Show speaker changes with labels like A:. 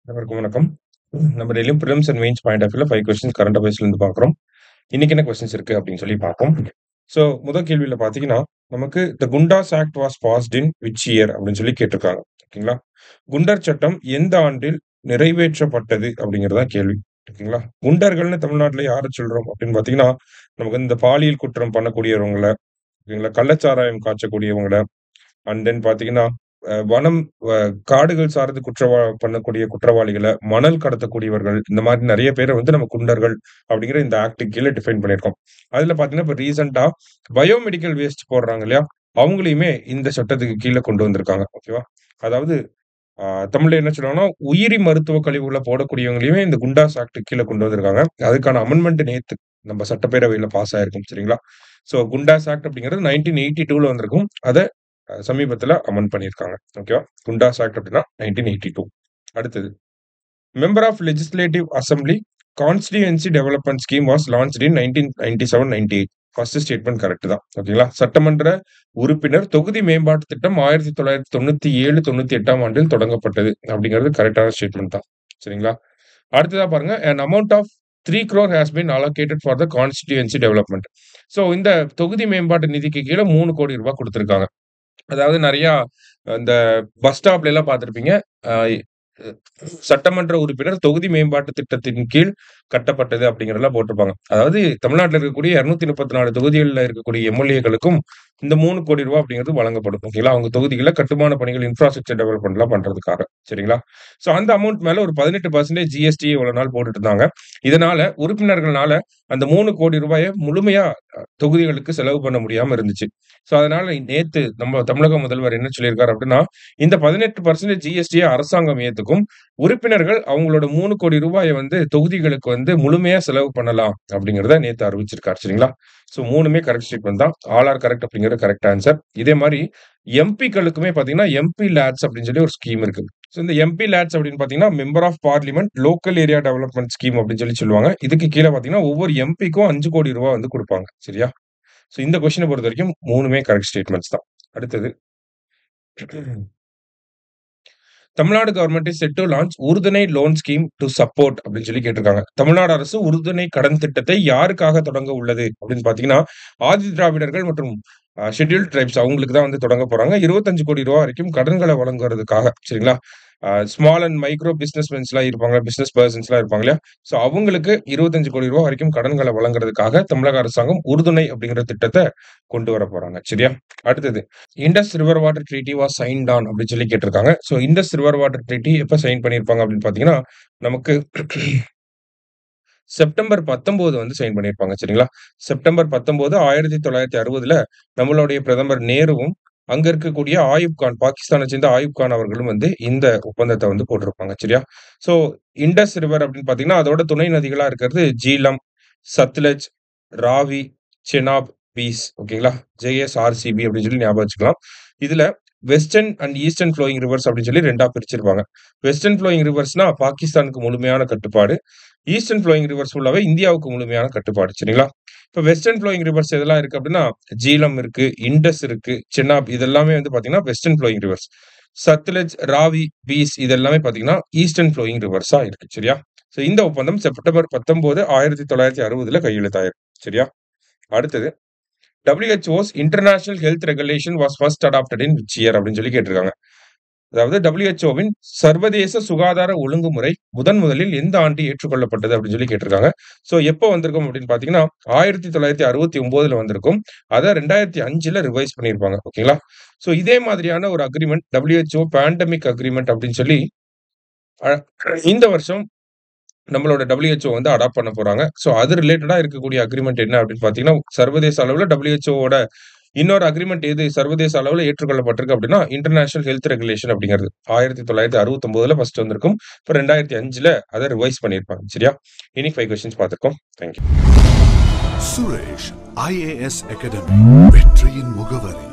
A: அனைவருக்கும் வணக்கம். நம்ம டெய்லியும் prelims and mains point of வியூல 5 கொஸ்டின்ஸ் கரண்ட் அஃபேர்ஸ்ல இருந்து பார்க்குறோம். இன்னைக்கு என்ன கொஸ்டின்ஸ் இருக்கு அப்படின்னு சொல்லி பார்ப்போம். ஸோ முதல் கேள்வியில பார்த்தீங்கன்னா, நமக்கு the Goondas act was passed in which year அப்படின்னு சொல்லி கேட்டிருக்காங்க. ஓகேங்களா? குண்டர் சட்டம் எந்த ஆண்டில் நிறைவேற்றப்பட்டது அப்படிங்கிறது தான் கேள்வி. ஓகேங்களா? குண்டர்கள்னு தமிழ்நாட்டுல யார சொல்றோம் அப்படின்னு பார்த்தீங்கன்னா, நமக்கு இந்த பாலியல் குற்றம் பண்ணக்கூடியவங்கள, ஓகேங்களா? கள்ளச்சாராயம் காய்ச்சக்கூடியவங்கள, அண்ட் தென் பார்த்தீங்கன்னா, வனம் காடுகள் சார்ந்து பண்ணக்கூடிய குற்றவாளிகள, மணல் கடத்தக்கூடியவர்கள், இந்த மாரி நெறைய பேர வந்து நம்ம குண்டர்கள் அப்படிங்கிற இந்த ஆக்ட்க்கு கீழ டிஃபைன் பண்ணியிருக்கோம். அதுல பார்த்தீங்கன்னா, இப்ப ரீசென்ட்டா பயோமெடிக்கல் வேஸ்ட் போடுறாங்க இல்லையா? அவங்களையுமே இந்த சட்டத்துக்கு கீழ கொண்டு வந்திருக்காங்க. ஓகேவா? அதாவது அ தமிழ்ல என்ன சொல்லுவாங்கன்னா, உயிரி மருத்துவ கழிவுகள போடக்கூடியவங்களையுமே இந்த குண்டாஸ் ஆக்ட்க்கு கீழ கொண்டு வந்திருக்காங்க. அதுக்கான அமெண்ட்மென்ட் நேத்து நம்ம சட்டப்பேரவையில பாஸ் ஆயிருக்கும். சரிங்களா? ஸோ குண்டாஸ் ஆக்ட் அப்படிங்கிறது 1982ல வந்திருக்கும். அத சமீபத்தில அமெண்ட் பண்ணியிருக்காங்க. ஓகேவா? குண்டாஸ் ஆக்ட் அப்படின்னா 1982. அடுத்தது. Member of legislative assembly constituency development scheme was launched in 1997, 98. First statement correct தான். ஓகேங்களா? சட்டமன்ற உறுப்பினர் தொகுதி மேம்பாட்டு திட்டம் 1997, 98ஆம் ஆண்டில் தொடங்கப்பட்டது. அப்படிங்கிறது கரெக்ட்டான ஸ்டேட்மெண்ட் தான். சரிங்களா? அடுத்ததா பாருங்க. An amount of 3 crore has been allocated for the constituency development. So இந்த தொகுதி மேம்பாட்டு நிதிக்கு கீழ ரூ. 3 கோடி குடுத்திருக்காங்க. அதாவது நெறையா இந்த பஸ் ஸ்டாப்ல எல்லாம் பார்த்திருப்பீங்க. அ சட்டமன்ற உறுப்பினர் தொகுதி மேம்பாட்டு திட்டத்தின் கீழ் கட்டப்பட்டது அப்படிங்கிறதெல்லாம் போட்டிருப்பாங்க. அதாவது தமிழ்நாட்டுல இருக்கக்கூடிய 234 தொகுதிகள்ல இருக்கக்கூடிய எம்.எல்.ஏ.க்களுக்கும் இந்த ரூ. 3 கோடி அப்படிங்கிறது வழங்கப்படும். ஓகேங்களா? அவங்க தொகுதிகள்ல கட்டுமான பணிகள், இன்ஃப்ராஸ்ட்ரக்சர் டெவலப்மென்ட்லாம் பண்றதுக்காக. சரிங்களா? ஸோ அந்த அமௌண்ட் மேல ஒரு 18% ஜிஎஸ்டி இவ்வளவு நாள் போட்டுட்டு இருந்தாங்க. இதனால உறுப்பினர்கள்னால அந்த ரூ. 3 கோடி முழுமையா தொகுதிகளுக்கு செலவு பண்ண முடியாம இருந்துச்சு. ஸோ அதனால நேத்து நம்ம தமிழக முதல்வர் என்ன சொல்லியிருக்காரு அப்படின்னா, இந்த 18% ஜிஎஸ்டிய அரசாங்கம் ஏத்துக்கும். உறுப்பினர்கள் அவங்களோட ரூ. 3 கோடி வந்து தொகுதிகளுக்கு வந்து முழுமையா செலவு பண்ணலாம் அப்படிங்கிறத நேத்து அறிவிச்சிருக்காரு. சரிங்களா? ஸோ 3மே கரெக்ட் ஸ்டேட்மெண்ட் தான். ஆல் ஆர் கரெக்ட் அப்படிங்கிறது கரெக்ட் ஆன்சர். இதே மாரி எம்பிக்களுக்குமே பார்த்தீங்கன்னா, எம்பி லேட்ஸ் அப்படின்னு சொல்லி ஒரு ஸ்கீம் இருக்கு. ஸோ இந்த எம்பி லேட்ஸ் அப்படின்னு பார்த்தீங்கன்னா, member of parliament local area development scheme அப்படின்னு சொல்லி சொல்லுவாங்க. இதுக்கு கீழ பார்த்தீங்கன்னா, ஒவ்வொரு எம்பிக்கும் ரூ. 5 கோடி வந்து குடுப்பாங்க. சரியா? ஸோ இந்த கொஸ்டின பொறுத்தவரைக்கும் 3மே கரெக்ட் ஸ்டேட்மெண்ட்ஸ் தான். அடுத்தது. Tamil Nadu government is set to launch Uruthunai loan scheme to support அப்படின்னு சொல்லி கேட்டிருக்காங்க. தமிழ்நாடு அரசு உறுதுணை கடன் திட்டத்தை யாருக்காக தொடங்க உள்ளது அப்படின்னு பார்த்தீங்கன்னா, ஆதி திராவிடர்கள் மற்றும் ஷெட்யூல்ட் ட்ரைப்ஸ் அவங்களுக்கு தான் வந்து தொடங்க போறாங்க. ரூ. 25 கோடி வரைக்கும் கடன்கள வழங்குறதுக்காக. சரிங்களா? ஸ்மால் அண்ட் மைக்ரோ பிசினஸ்மென்ஸ்லாம் இருப்பாங்க. பிசினஸ் பெர்சன்ஸ்லாம் இருப்பாங்க இல்லையா? ஸோ அவங்களுக்கு ரூ. 25 கோடி வரைக்கும் கடன்கள வழங்குறதுக்காக தமிழக அரசாங்கம் உறுதுணை அப்படிங்கிற திட்டத்த கொண்டு வர போறாங்க. சரியா? அடுத்தது. Indus river water treaty was signed on அப்படின்னு சொல்லி கேட்டிருக்காங்க. So Indus river water treaty எப்ப சைன் பண்ணியிருப்பாங்க அப்படின்னு பார்த்தீங்கன்னா, நமக்கு செப்டம்பர் 19 வந்து சைன் பண்ணியிருப்பாங்க. சரிங்களா? செப்டம்பர் 19, 1960ல நம்மளுடைய பிரதமர் நேருவும், அங்க இருக்கக்கூடிய ஆயூப் கான், பாகிஸ்தான சேர்ந்த ஆயூப் கான் அவர்களும் வந்து இந்த ஒப்பந்தத்த வந்து போட்டிருப்பாங்க. சரியா? ஸோ இண்டஸ் ரிவர் அப்படின்னு பார்த்தீங்கன்னா, அதோட துணை நதிகளா இருக்கிறது ஜீலம், சத்லஜ், ராவி, செனாப், பீஸ். ஓகேங்களா? ஜேஎஸ்ஆர்சிபி அப்படின்னு சொல்லி ஞாபகம் வச்சுக்கலாம். இதுல western and eastern flowing reverse அப்படின்னு சொல்லி 2ஆ பிரிச்சிருப்பாங்க. வெஸ்டர்ன் ஃப்ளோயிங் ரிவர்ஸ்னா பாகிஸ்தானுக்கு முழுமையான கட்டுப்பாடு. ஈஸ்டர்ன் ஃப்ளோயிங் ரிவர்ஸ் ஃபுல்லாவே இந்தியாவுக்கு முழுமையான கட்டுப்பாடு. சரிங்களா? இப்ப வெஸ்டர்ன் ஃப்ளோயிங் ரிவர்ஸ் எதெல்லாம் இருக்கு அப்படின்னா, ஜீலம் இருக்கு, இண்டஸ் இருக்கு, செனாப் இது எல்லாமே வந்து பார்த்தீங்கன்னா, வெஸ்டர்ன் ஃப்ளோயிங் ரிவர்ஸ். சத்லஜ், ராவி, பீஸ் இது எல்லாமே பார்த்தீங்கன்னா, ஈஸ்டர்ன் ஃப்ளோயிங் ரிவர்ஸா இருக்கு. சரியா? ஸோ இந்த ஒப்பந்தம் செப்டம்பர் 19, 1960ல கையெழுத்தாயிருக்கு. சரியா? அடுத்தது. WHO's international health regulation was first adopted in which year அப்படின்னு சொல்லி கேட்டிருக்காங்க. அதாவது WHOவின் சர்வதேச சுகாதார ஒழுங்குமுறை முதலில் எந்த ஆண்டு ஏற்றுக்கொள்ளப்பட்டது அப்படின்னு சொல்லி கேட்டிருக்காங்க. ஸோ எப்போ வந்திருக்கும் அப்படின்னு பார்த்தீங்கன்னா, 1969ல வந்திருக்கும். அத 2005ல ரிவைஸ் பண்ணியிருப்பாங்க. ஓகேங்களா? ஸோ இதே மாதிரியான ஒரு அக்ரீமெண்ட் WHO பேண்டமிக் அக்ரீமெண்ட் அப்படின்னு சொல்லி அ இந்த வருஷம் நம்மளோட WHO வந்து அடாப்ட் பண்ண போறாங்க. ஸோ அது ரிலேட்டடா இருக்கக்கூடிய அக்ரீமெண்ட் என்ன அப்படின்னு பார்த்தீங்கன்னா, சர்வதேச அளவுல WHOவோட இன்னொரு அக்ரீமெண்ட் எது சர்வதேச அளவுல ஏற்றுக்கொள்ளப்பட்டிருக்கு அப்படின்னா, இன்டர்நேஷனல் ஹெல்த் ரெகுலேஷன் அப்படிங்கிறது. 1969ல ஃபர்ஸ்ட் வந்திருக்கும். இப்ப 2005ல அத ரிவைஸ் பண்ணியிருப்பாங்க. சரியா? இனி 5 கொஸ்டின்ஸ் பார்த்திருக்கோம். Thank you.
B: Suresh IAS academy வெற்றியின் முகவரி.